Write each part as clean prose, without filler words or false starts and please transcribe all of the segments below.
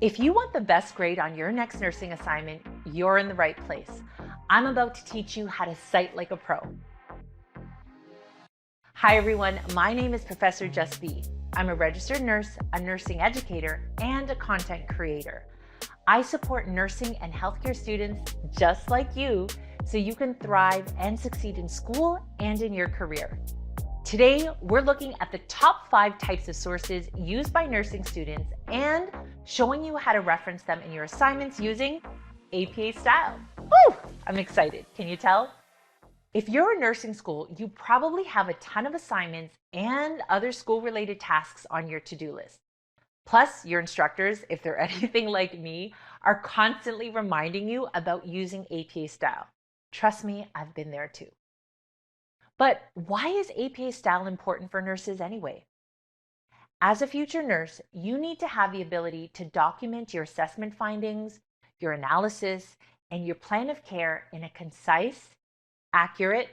If you want the best grade on your next nursing assignment, you're in the right place. I'm about to teach you how to cite like a pro. Hi everyone, my name is Professor Jus B. I'm a registered nurse, a nursing educator, and a content creator. I support nursing and healthcare students just like you so you can thrive and succeed in school and in your career. Today, we're looking at the top 5 types of sources used by nursing students and showing you how to reference them in your assignments using APA style. Woo! I'm excited. Can you tell? If you're in nursing school, you probably have a ton of assignments and other school-related tasks on your to-do list. Plus, your instructors, if they're anything like me, are constantly reminding you about using APA style. Trust me, I've been there too. But why is APA style important for nurses anyway? As a future nurse, you need to have the ability to document your assessment findings, your analysis, and your plan of care in a concise, accurate,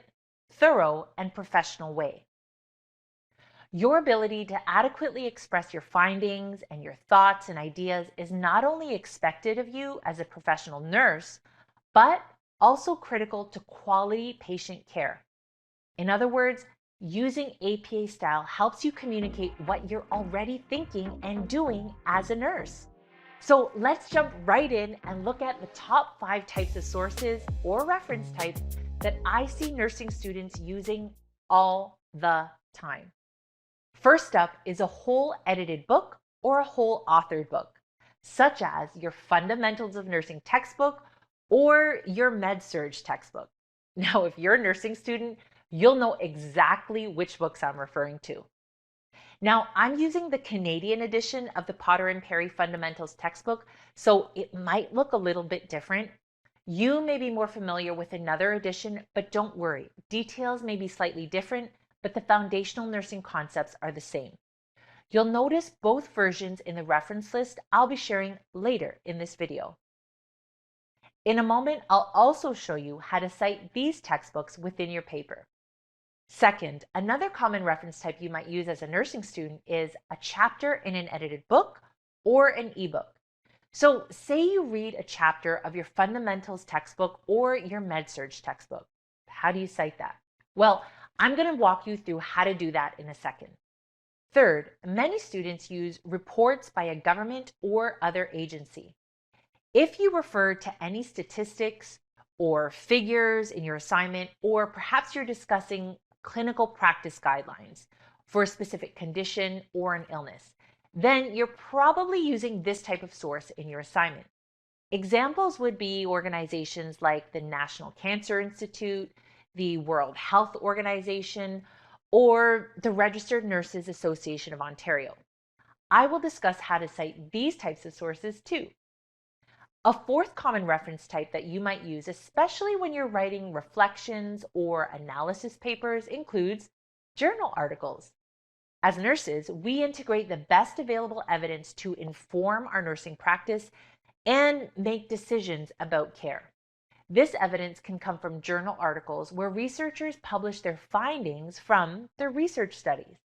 thorough, and professional way. Your ability to adequately express your findings and your thoughts and ideas is not only expected of you as a professional nurse, but also critical to quality patient care. In other words, using APA style helps you communicate what you're already thinking and doing as a nurse. So let's jump right in and look at the top 5 types of sources or reference types that I see nursing students using all the time. First up is a whole edited book or a whole authored book, such as your Fundamentals of Nursing textbook or your Med-Surg textbook. Now, if you're a nursing student, you'll know exactly which books I'm referring to. Now, I'm using the Canadian edition of the Potter and Perry Fundamentals textbook, so it might look a little bit different. You may be more familiar with another edition, but don't worry. Details may be slightly different, but the foundational nursing concepts are the same. You'll notice both versions in the reference list I'll be sharing later in this video. In a moment, I'll also show you how to cite these textbooks within your paper. Second, another common reference type you might use as a nursing student is a chapter in an edited book or an ebook. So say you read a chapter of your Fundamentals textbook or your Med-Surg textbook. How do you cite that? Well, I'm going to walk you through how to do that in a second. Third, many students use reports by a government or other agency. If you refer to any statistics or figures in your assignment, or perhaps you're discussing clinical practice guidelines for a specific condition or an illness, then you're probably using this type of source in your assignment. Examples would be organizations like the National Cancer Institute, the World Health Organization, or the Registered Nurses Association of Ontario. I will discuss how to cite these types of sources too. A fourth common reference type that you might use, especially when you're writing reflections or analysis papers, includes journal articles. As nurses, we integrate the best available evidence to inform our nursing practice and make decisions about care. This evidence can come from journal articles where researchers publish their findings from their research studies.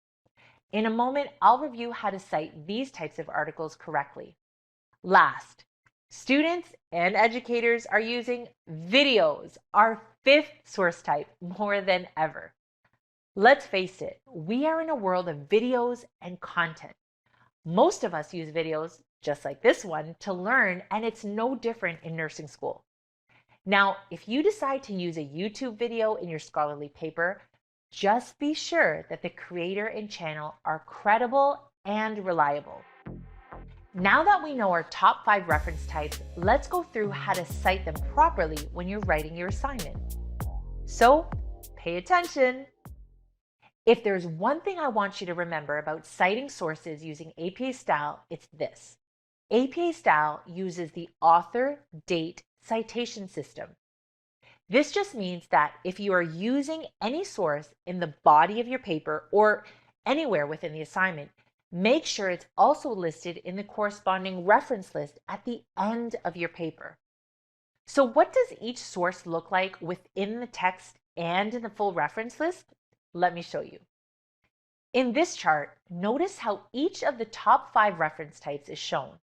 In a moment, I'll review how to cite these types of articles correctly. Last, students and educators are using videos, our fifth source type, more than ever. Let's face it, we are in a world of videos and content. Most of us use videos, just like this one, to learn, and it's no different in nursing school. Now, if you decide to use a YouTube video in your scholarly paper, just be sure that the creator and channel are credible and reliable. Now that we know our top 5 reference types, let's go through how to cite them properly when you're writing your assignment. So, pay attention. If there's one thing I want you to remember about citing sources using APA style, it's this. APA style uses the author date citation system. This just means that if you are using any source in the body of your paper or anywhere within the assignment, make sure it's also listed in the corresponding reference list at the end of your paper. So what does each source look like within the text and in the full reference list? Let me show you. In this chart, notice how each of the top 5 reference types is shown.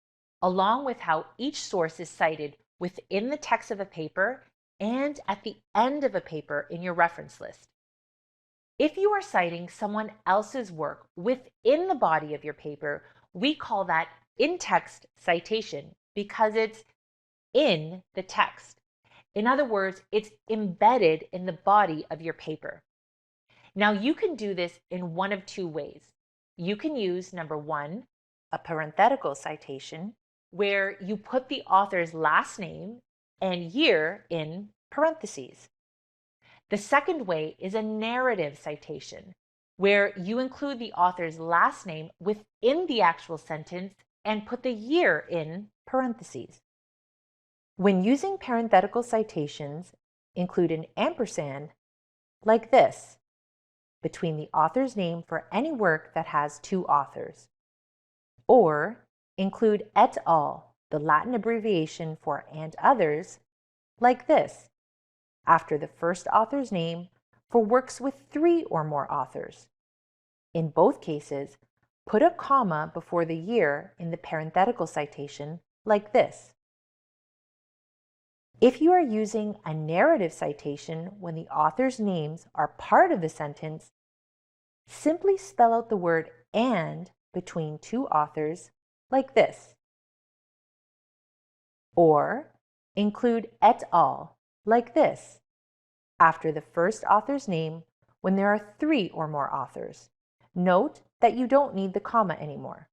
along with how each source is cited within the text of a paper and at the end of a paper in your reference list. If you are citing someone else's work within the body of your paper, we call that in-text citation because it's in the text. In other words, it's embedded in the body of your paper. Now, you can do this in one of two ways. You can use, number one, a parenthetical citation, where you put the author's last name and year in parentheses. The second way is a narrative citation, where you include the author's last name within the actual sentence and put the year in parentheses. When using parenthetical citations, include an ampersand like this between the author's name for any work that has two authors. Or include et al., the Latin abbreviation for and others, like this, after the first author's name for works with 3 or more authors. In both cases, put a comma before the year in the parenthetical citation, like this. If you are using a narrative citation when the author's names are part of the sentence, simply spell out the word and between two authors like this. Or include et al. Like this, after the first author's name when there are 3 or more authors. Note that you don't need the comma anymore.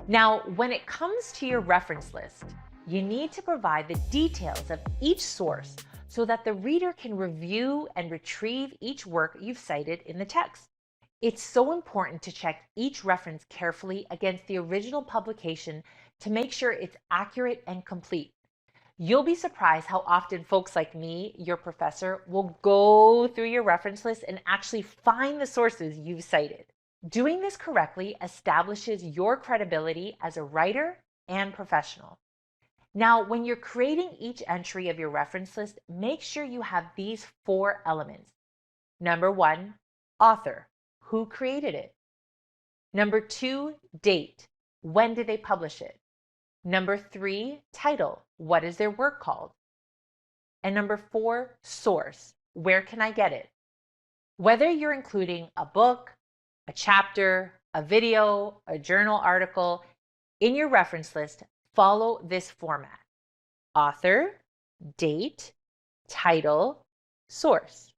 Now, when it comes to your reference list, you need to provide the details of each source so that the reader can review and retrieve each work you've cited in the text. It's so important to check each reference carefully against the original publication to make sure it's accurate and complete. You'll be surprised how often folks like me, your professor, will go through your reference list and actually find the sources you've cited. Doing this correctly establishes your credibility as a writer and professional. Now, when you're creating each entry of your reference list, make sure you have these 4 elements. Number 1, author. Who created it? Number 2, date. When did they publish it? Number 3, title. What is their work called? And number 4, source. Where can I get it? Whether you're including a book, a chapter, a video, a journal article, in your reference list, follow this format: author, date, title, source.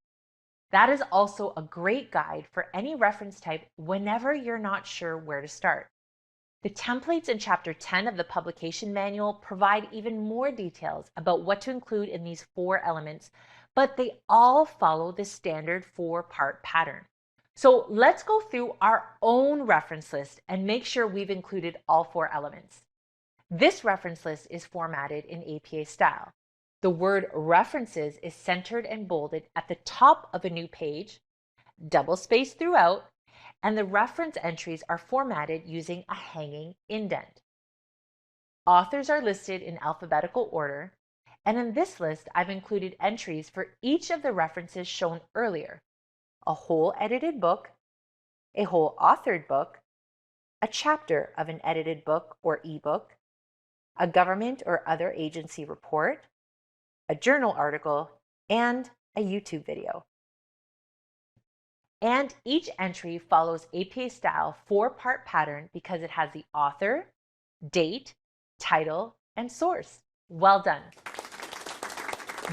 That is also a great guide for any reference type whenever you're not sure where to start. The templates in Chapter 10 of the publication manual provide even more details about what to include in these 4 elements, but they all follow the standard 4-part pattern. So let's go through our own reference list and make sure we've included all 4 elements. This reference list is formatted in APA style. The word references is centered and bolded at the top of a new page, double-spaced throughout, and the reference entries are formatted using a hanging indent. Authors are listed in alphabetical order, and in this list, I've included entries for each of the references shown earlier: a whole edited book, a whole authored book, a chapter of an edited book or ebook, a government or other agency report, a journal article, and a YouTube video. And each entry follows APA style 4-part pattern because it has the author, date, title, and source. Well done.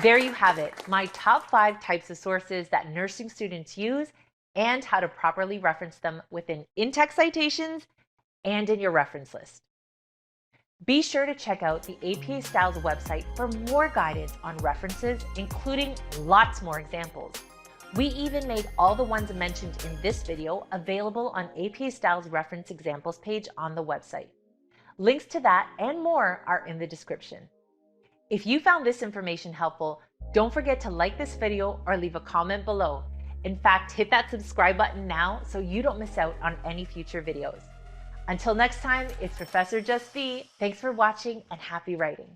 There you have it, my top 5 types of sources that nursing students use and how to properly reference them within in-text citations and in your reference list. Be sure to check out the APA Styles website for more guidance on references, including lots more examples. We even made all the ones mentioned in this video available on APA Styles reference examples page on the website. Links to that and more are in the description. If you found this information helpful, don't forget to like this video or leave a comment below. In fact, hit that subscribe button now so you don't miss out on any future videos. Until next time, it's Professor Jus B. Thanks for watching and happy writing.